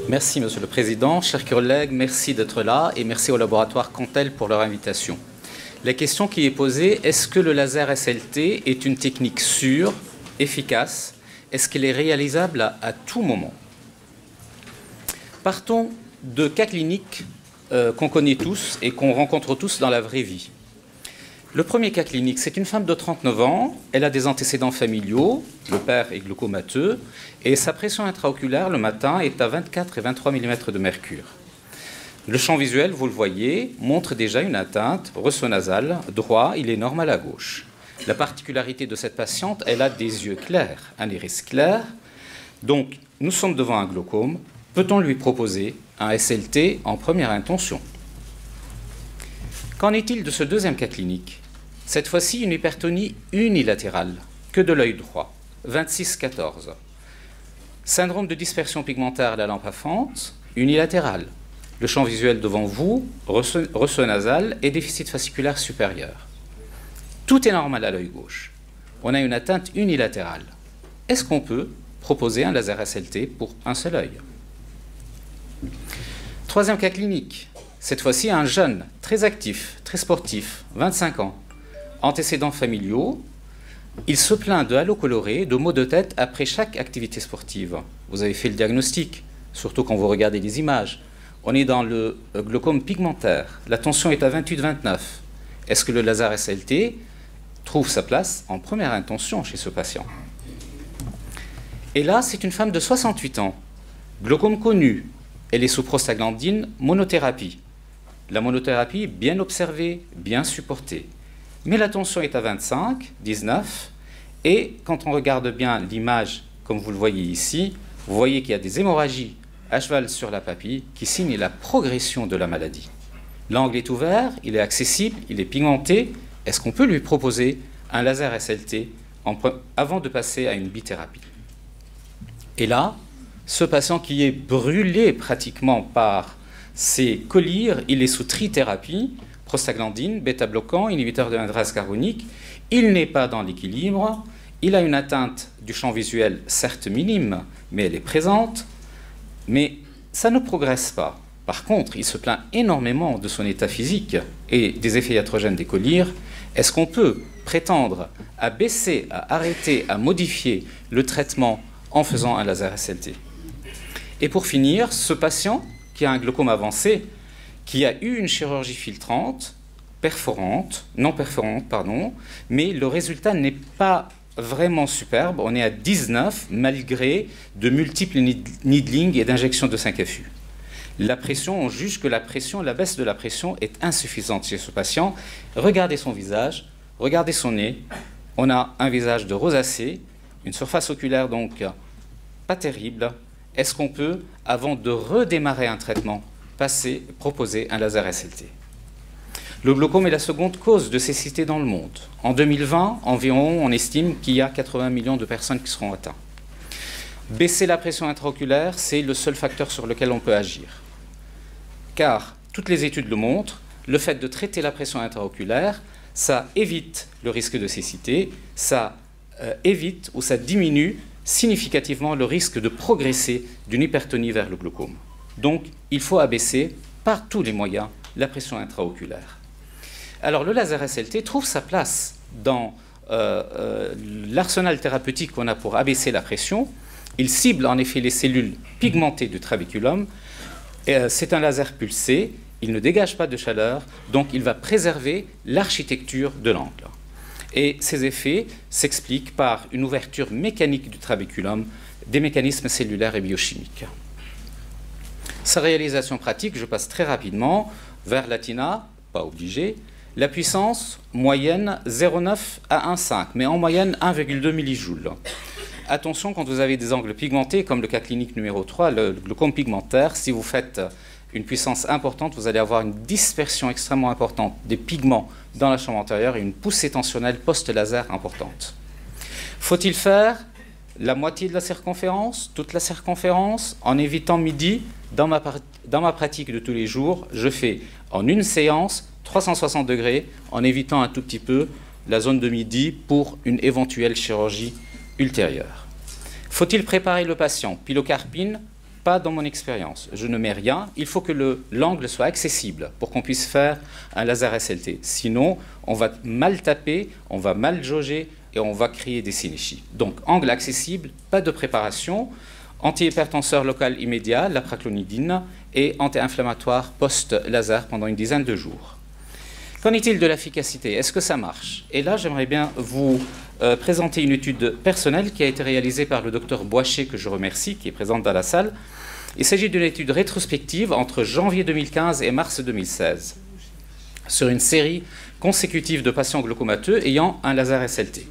Merci, Monsieur le Président. Chers collègues, merci d'être là et merci au laboratoire Cantel pour leur invitation. La question qui est posée, est-ce que le laser SLT est une technique sûre, efficace? Est-ce qu'elle est réalisable à tout moment? Partons de cas cliniques qu'on connaît tous et qu'on rencontre tous dans la vraie vie. Le premier cas clinique, c'est une femme de 39 ans, elle a des antécédents familiaux, le père est glaucomateux, et sa pression intraoculaire le matin est à 24 et 23 mm de mercure. Le champ visuel, vous le voyez, montre déjà une atteinte ressonasale droit, il est normal à gauche. La particularité de cette patiente, elle a des yeux clairs, un iris clair, donc nous sommes devant un glaucome, peut-on lui proposer un SLT en première intention? Qu'en est-il de ce deuxième cas clinique? Cette fois-ci, une hypertonie unilatérale, que de l'œil droit, 26-14. Syndrome de dispersion pigmentaire à la lampe à fente, unilatérale. Le champ visuel devant vous, ressort nasal et déficit fasciculaire supérieur. Tout est normal à l'œil gauche. On a une atteinte unilatérale. Est-ce qu'on peut proposer un laser SLT pour un seul œil? Troisième cas clinique. Cette fois-ci, un jeune, très actif, très sportif, 25 ans, antécédents familiaux. Il se plaint de halo coloré, de maux de tête après chaque activité sportive. Vous avez fait le diagnostic, surtout quand vous regardez les images. On est dans le glaucome pigmentaire. La tension est à 28-29. Est-ce que le laser SLT trouve sa place en première intention chez ce patient? Et là, c'est une femme de 68 ans, glaucome connu. Elle est sous prostaglandine, monothérapie. La monothérapie, bien observée, bien supportée. Mais la tension est à 25, 19, et quand on regarde bien l'image, comme vous le voyez ici, vous voyez qu'il y a des hémorragies à cheval sur la papille qui signent la progression de la maladie. L'angle est ouvert, il est accessible, il est pigmenté. Est-ce qu'on peut lui proposer un laser SLT avant de passer à une bithérapie? Et là, ce patient qui est brûlé pratiquement par ces collyres, il est sous trithérapie, prostaglandine, bêta-bloquant, inhibiteur de l'indrase carbonique. Il n'est pas dans l'équilibre. Il a une atteinte du champ visuel, certes minime, mais elle est présente. Mais ça ne progresse pas. Par contre, il se plaint énormément de son état physique et des effets iatrogènes des collyres. Est-ce qu'on peut prétendre à baisser, à arrêter, à modifier le traitement en faisant un laser SLT? Et pour finir, ce patient qui a un glaucome avancé, qui a eu une chirurgie filtrante, non perforante, pardon, mais le résultat n'est pas vraiment superbe. On est à 19 malgré de multiples needling et d'injections de 5FU. La pression, on juge que la baisse de la pression est insuffisante chez ce patient. Regardez son visage, regardez son nez. On a un visage de rosacée, une surface oculaire donc pas terrible. Est-ce qu'on peut, avant de redémarrer un traitement, proposer un laser SLT? Le glaucome est la seconde cause de cécité dans le monde. En 2020, environ, on estime qu'il y a 80 millions de personnes qui seront atteintes. Baisser la pression intraoculaire, c'est le seul facteur sur lequel on peut agir. Car toutes les études le montrent, le fait de traiter la pression intraoculaire, ça évite le risque de cécité, ça évite ou ça diminue significativement le risque de progresser d'une hypertonie vers le glaucome. Donc, il faut abaisser par tous les moyens la pression intraoculaire. Alors, le laser SLT trouve sa place dans l'arsenal thérapeutique qu'on a pour abaisser la pression. Il cible en effet les cellules pigmentées du trabéculum. C'est un laser pulsé, il ne dégage pas de chaleur, donc il va préserver l'architecture de l'angle. Et ces effets s'expliquent par une ouverture mécanique du trabéculum, des mécanismes cellulaires et biochimiques. Sa réalisation pratique, je passe très rapidement vers l'ATINA, pas obligé. La puissance moyenne 0,9 à 1,5, mais en moyenne 1,2 millijoules. Attention, quand vous avez des angles pigmentés, comme le cas clinique numéro 3, le glaucome pigmentaire, si vous faites une puissance importante, vous allez avoir une dispersion extrêmement importante des pigments dans la chambre antérieure et une poussée tensionnelle post-laser importante. Faut-il faire la moitié de la circonférence, toute la circonférence, en évitant midi? Dans ma pratique de tous les jours, je fais en une séance 360 degrés en évitant un tout petit peu la zone de midi pour une éventuelle chirurgie ultérieure. Faut-il préparer le patient? Pilocarpine, pas dans mon expérience. Je ne mets rien. Il faut que l'angle soit accessible pour qu'on puisse faire un laser SLT. Sinon, on va mal taper, on va mal jauger et on va créer des synéchies. Donc, angle accessible, pas de préparation. Antihypertenseur local immédiat, la praclonidine, et anti-inflammatoire post-laser pendant une dizaine de jours. Qu'en est-il de l'efficacité? Est-ce que ça marche? Et là, j'aimerais bien vous présenter une étude personnelle qui a été réalisée par le docteur Boichet, que je remercie, qui est présent dans la salle. Il s'agit d'une étude rétrospective entre janvier 2015 et mars 2016 sur une série consécutive de patients glaucomateux ayant un laser SLT.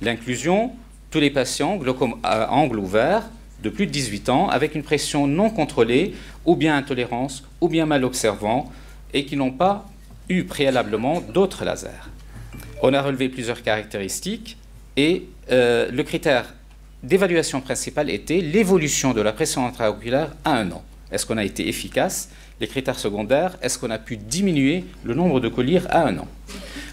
L'inclusion, tous les patients glaucome à angle ouvert de plus de 18 ans avec une pression non contrôlée ou bien intolérance ou bien mal observant et qui n'ont pas eu préalablement d'autres lasers. On a relevé plusieurs caractéristiques et le critère d'évaluation principale était l'évolution de la pression intraoculaire à 1 an. Est-ce qu'on a été efficace? Les critères secondaires, est-ce qu'on a pu diminuer le nombre de collyres à 1 an?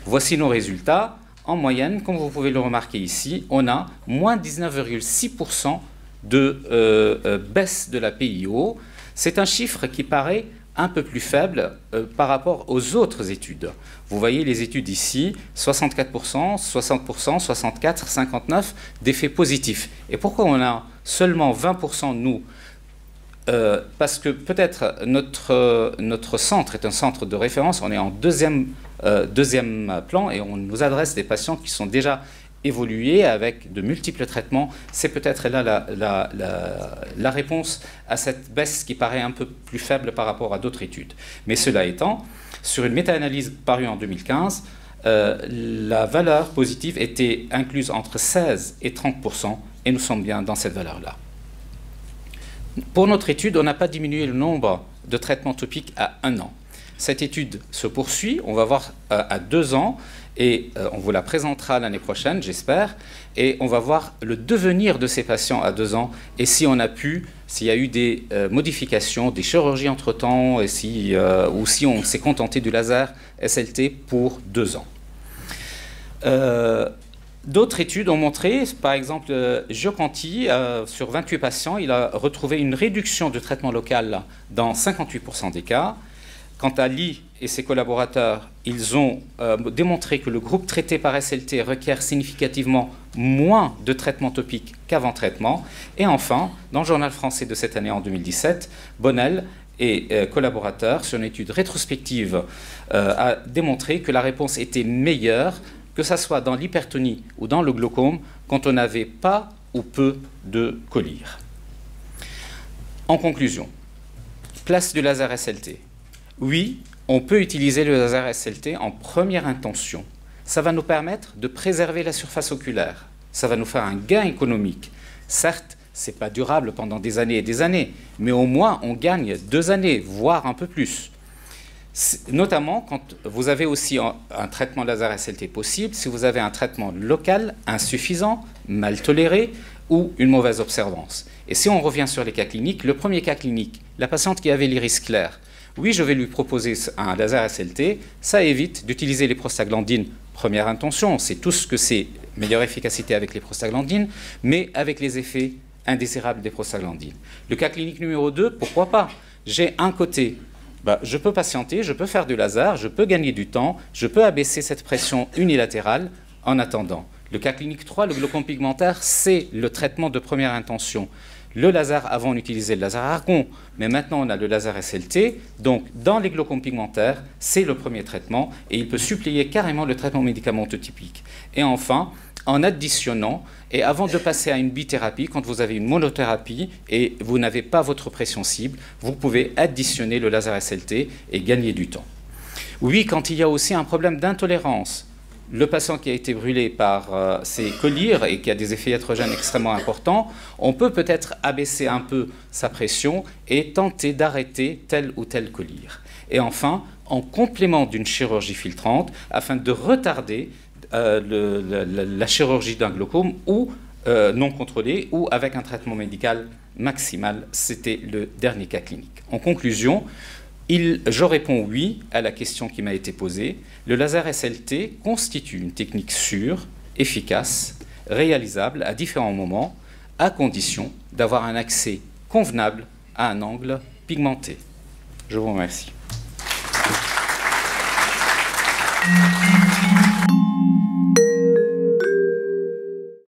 Voici nos résultats. En moyenne, comme vous pouvez le remarquer ici, on a moins 19,6% de baisse de la PIO. C'est un chiffre qui paraît un peu plus faible par rapport aux autres études. Vous voyez les études ici, 64%, 60%, 64%, 59% d'effets positifs. Et pourquoi on a seulement 20% nous? Parce que peut-être notre centre est un centre de référence, on est en deuxième plan et on nous adresse des patients qui sont déjà évoluer avec de multiples traitements, c'est peut-être là la réponse à cette baisse qui paraît un peu plus faible par rapport à d'autres études. Mais cela étant, sur une méta-analyse parue en 2015, la valeur positive était incluse entre 16 et 30%, et nous sommes bien dans cette valeur-là. Pour notre étude, on n'a pas diminué le nombre de traitements topiques à 1 an. Cette étude se poursuit, on va voir à 2 ans, et on vous la présentera l'année prochaine, j'espère, et on va voir le devenir de ces patients à 2 ans, et si on a pu, s'il y a eu des modifications, des chirurgies entre-temps, et ou si on s'est contenté du laser SLT pour 2 ans. D'autres études ont montré, par exemple, Giocanti, sur 28 patients, il a retrouvé une réduction de traitement local dans 58% des cas. Quant à Lee et ses collaborateurs, ils ont démontré que le groupe traité par SLT requiert significativement moins de traitement topique qu'avant traitement. Et enfin, dans le journal français de cette année en 2017, Bonnel et collaborateurs, sur une étude rétrospective, a démontré que la réponse était meilleure, que ce soit dans l'hypertonie ou dans le glaucome, quand on n'avait pas ou peu de collyres. En conclusion, place du laser SLT. Oui, on peut utiliser le laser SLT en première intention. Ça va nous permettre de préserver la surface oculaire. Ça va nous faire un gain économique. Certes, ce n'est pas durable pendant des années et des années, mais au moins on gagne 2 années, voire un peu plus. Notamment quand vous avez aussi un traitement laser SLT possible, si vous avez un traitement local insuffisant, mal toléré ou une mauvaise observance. Et si on revient sur les cas cliniques, le premier cas clinique, la patiente qui avait l'iris clair, oui, je vais lui proposer un laser SLT, ça évite d'utiliser les prostaglandines première intention. On sait tous que c'est meilleure efficacité avec les prostaglandines, mais avec les effets indésirables des prostaglandines. Le cas clinique numéro 2, pourquoi pas? J'ai un côté, je peux patienter, je peux faire du laser, je peux gagner du temps, je peux abaisser cette pression unilatérale en attendant. Le cas clinique 3, le glaucome pigmentaire, c'est le traitement de première intention. Le laser, avant on utilisait le laser argon, mais maintenant on a le laser SLT. Donc dans les glaucomes pigmentaires, c'est le premier traitement et il peut suppléer carrément le traitement médicamenteux typique. Et enfin, en additionnant, et avant de passer à une bithérapie, quand vous avez une monothérapie et vous n'avez pas votre pression cible, vous pouvez additionner le laser SLT et gagner du temps. Oui, quand il y a aussi un problème d'intolérance, le patient qui a été brûlé par ces collyres et qui a des effets iatrogènes extrêmement importants, on peut peut-être abaisser un peu sa pression et tenter d'arrêter tel ou tel collyre. Et enfin, en complément d'une chirurgie filtrante, afin de retarder la chirurgie d'un glaucome ou non contrôlée ou avec un traitement médical maximal, c'était le dernier cas clinique. En conclusion, je réponds oui à la question qui m'a été posée. Le laser SLT constitue une technique sûre, efficace, réalisable à différents moments, à condition d'avoir un accès convenable à un angle pigmenté. Je vous remercie.